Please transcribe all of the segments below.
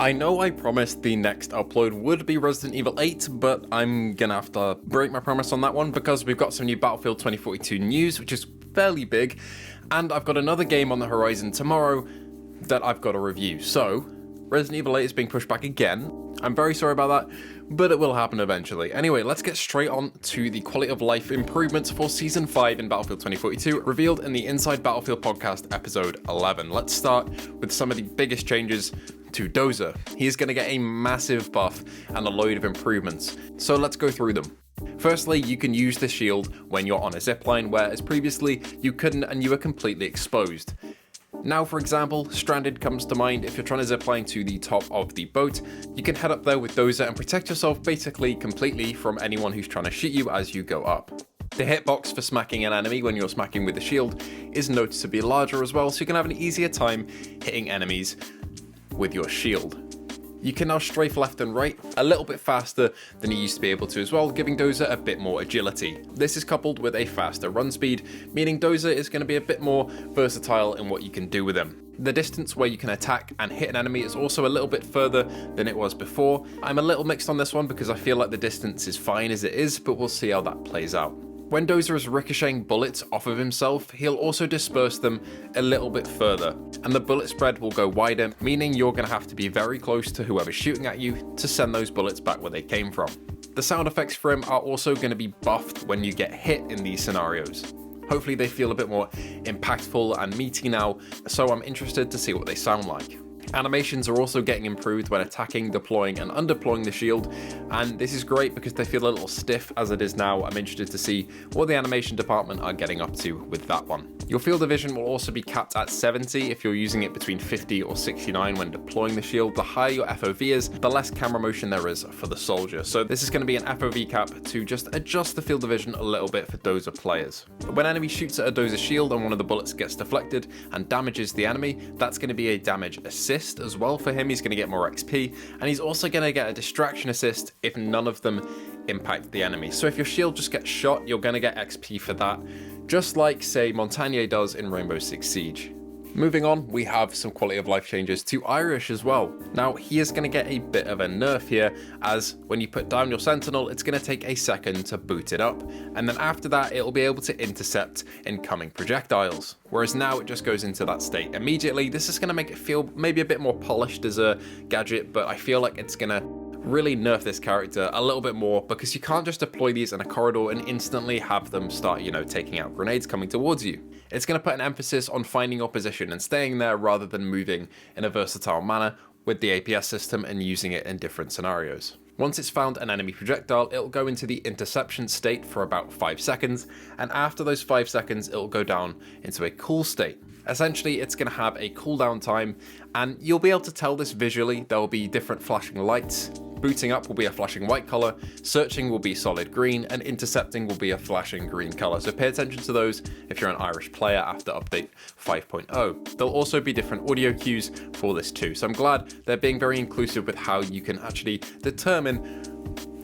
I know I promised the next upload would be Resident Evil 8, but I'm gonna have to break my promise on that one because we've got some new Battlefield 2042 news, which is fairly big, and I've got another game on the horizon tomorrow that I've got to review. So, Resident Evil 8 is being pushed back again. I'm very sorry about that, but it will happen eventually. Anyway, let's get straight on to the quality of life improvements for Season 5 in Battlefield 2042, revealed in the Inside Battlefield podcast episode 11. Let's start with some of the biggest changes to Dozer. He is going to get a massive buff and a load of improvements, so let's go through them. Firstly, you can use the shield when you're on a zipline, whereas previously you couldn't and you were completely exposed. Now, for example, Stranded comes to mind. If you're trying to zipline to the top of the boat, you can head up there with Dozer and protect yourself basically completely from anyone who's trying to shoot you as you go up. The hitbox for smacking an enemy when you're smacking with the shield is noticeably larger as well, so you can have an easier time hitting enemies with your shield. You can now strafe left and right a little bit faster than you used to be able to as well, giving Dozer a bit more agility. This is coupled with a faster run speed, meaning Dozer is going to be a bit more versatile in what you can do with him. The distance where you can attack and hit an enemy is also a little bit further than it was before. I'm a little mixed on this one because I feel like the distance is fine as it is, but we'll see how that plays out. When Dozer is ricocheting bullets off of himself, he'll also disperse them a little bit further, and the bullet spread will go wider, meaning you're going to have to be very close to whoever's shooting at you to send those bullets back where they came from. The sound effects for him are also going to be buffed when you get hit in these scenarios. Hopefully they feel a bit more impactful and meaty now, so I'm interested to see what they sound like. Animations are also getting improved when attacking, deploying and undeploying the shield, and this is great because they feel a little stiff as it is now. I'm interested to see what the animation department are getting up to with that one. Your field of vision will also be capped at 70 if you're using it between 50 or 69 when deploying the shield. The higher your FOV is, the less camera motion there is for the soldier. So this is going to be an FOV cap to just adjust the field of vision a little bit for Dozer players. When enemy shoots at a Dozer shield and one of the bullets gets deflected and damages the enemy, that's going to be a damage assist as well for him. He's going to get more XP, and he's also going to get a distraction assist if none of them impact the enemy. So if your shield just gets shot, you're going to get XP for that, just like, say, Montagnier does in Rainbow Six Siege. Moving on, we have some quality of life changes to Irish as well. Now, he is going to get a bit of a nerf here, as when you put down your sentinel, it's going to take a second to boot it up, and then after that, it'll be able to intercept incoming projectiles. Whereas now it just goes into that state immediately. This is going to make it feel maybe a bit more polished as a gadget, but I feel like it's going to really nerf this character a little bit more because you can't just deploy these in a corridor and instantly have them start, taking out grenades coming towards you. It's going to put an emphasis on finding your position and staying there rather than moving in a versatile manner with the APS system and using it in different scenarios. Once it's found an enemy projectile, it'll go into the interception state for about 5 seconds, and after those 5 seconds, it'll go down into a cool state. Essentially, it's going to have a cooldown time, and you'll be able to tell this visually. There will be different flashing lights. Booting up will be a flashing white color, searching will be solid green, and intercepting will be a flashing green color. So pay attention to those if you're an Irish player after update 5.0. There'll also be different audio cues for this too. So I'm glad they're being very inclusive with how you can actually determine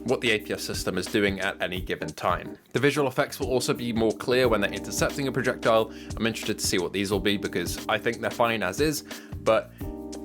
what the APS system is doing at any given time. The visual effects will also be more clear when they're intercepting a projectile. I'm interested to see what these will be because I think they're fine as is, but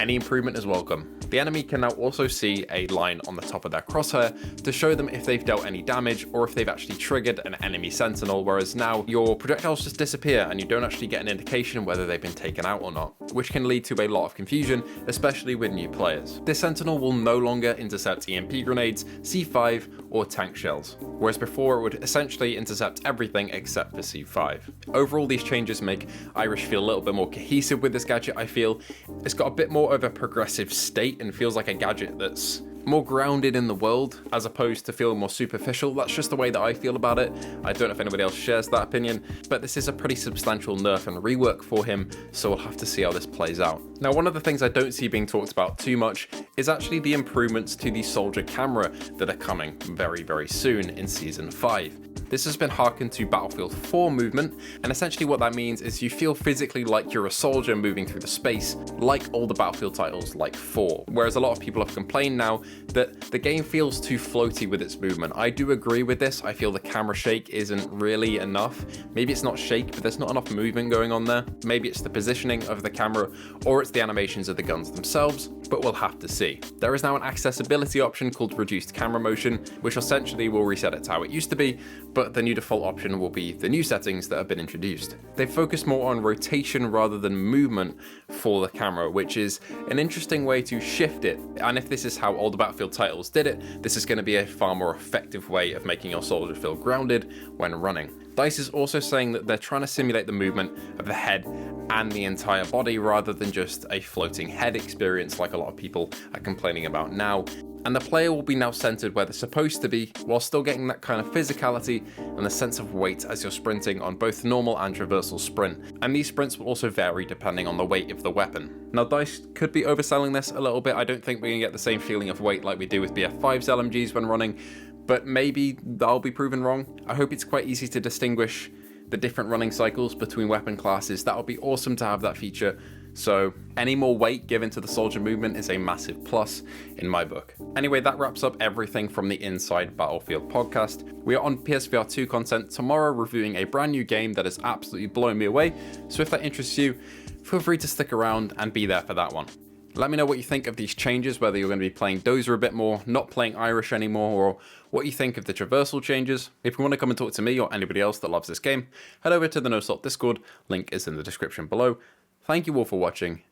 any improvement is welcome. The enemy can now also see a line on the top of their crosshair to show them if they've dealt any damage or if they've actually triggered an enemy sentinel, whereas now your projectiles just disappear and you don't actually get an indication whether they've been taken out or not, which can lead to a lot of confusion, especially with new players. This sentinel will no longer intercept EMP grenades, C5 or tank shells, whereas before it would essentially intercept everything except for C5. Overall, these changes make Irish feel a little bit more cohesive with this gadget. I feel it's got a bit more of a progressive state and feels like a gadget that's more grounded in the world as opposed to feeling more superficial. That's just the way that I feel about it. I don't know if anybody else shares that opinion, but this is a pretty substantial nerf and rework for him, so we'll have to see how this plays out. Now, one of the things I don't see being talked about too much is actually the improvements to the soldier camera that are coming very, very soon in Season 5. This has been harkened to Battlefield 4 movement, and essentially what that means is you feel physically like you're a soldier moving through the space, like all the Battlefield titles like 4. Whereas a lot of people have complained now that the game feels too floaty with its movement. I do agree with this. I feel the camera shake isn't really enough. Maybe it's not shake, but there's not enough movement going on there. Maybe it's the positioning of the camera, or it's the animations of the guns themselves. but we'll have to see. There is now an accessibility option called reduced camera motion, which essentially will reset it to how it used to be, but the new default option will be the new settings that have been introduced. They focus more on rotation rather than movement for the camera, which is an interesting way to shift it, and if this is how older Battlefield titles did it, this is going to be a far more effective way of making your soldier feel grounded when running. DICE is also saying that they're trying to simulate the movement of the head and the entire body rather than just a floating head experience like a lot of people are complaining about now. And the player will be now centered where they're supposed to be, while still getting that kind of physicality and the sense of weight as you're sprinting on both normal and traversal sprint. And these sprints will also vary depending on the weight of the weapon. Now DICE could be overselling this a little bit. I don't think we're going to get the same feeling of weight like we do with BF5's LMGs when running, but maybe I'll be proven wrong. I hope it's quite easy to distinguish the different running cycles between weapon classes. That would be awesome to have that feature. So any more weight given to the soldier movement is a massive plus in my book. Anyway, that wraps up everything from the Inside Battlefield podcast. We are on PSVR 2 content tomorrow reviewing a brand new game that has absolutely blown me away. So if that interests you, feel free to stick around and be there for that one. Let me know what you think of these changes, whether you're going to be playing Dozer a bit more, not playing Irish anymore, or what you think of the traversal changes. If you want to come and talk to me or anybody else that loves this game, head over to the No Salt Discord, link is in the description below. Thank you all for watching,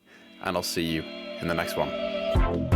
and I'll see you in the next one.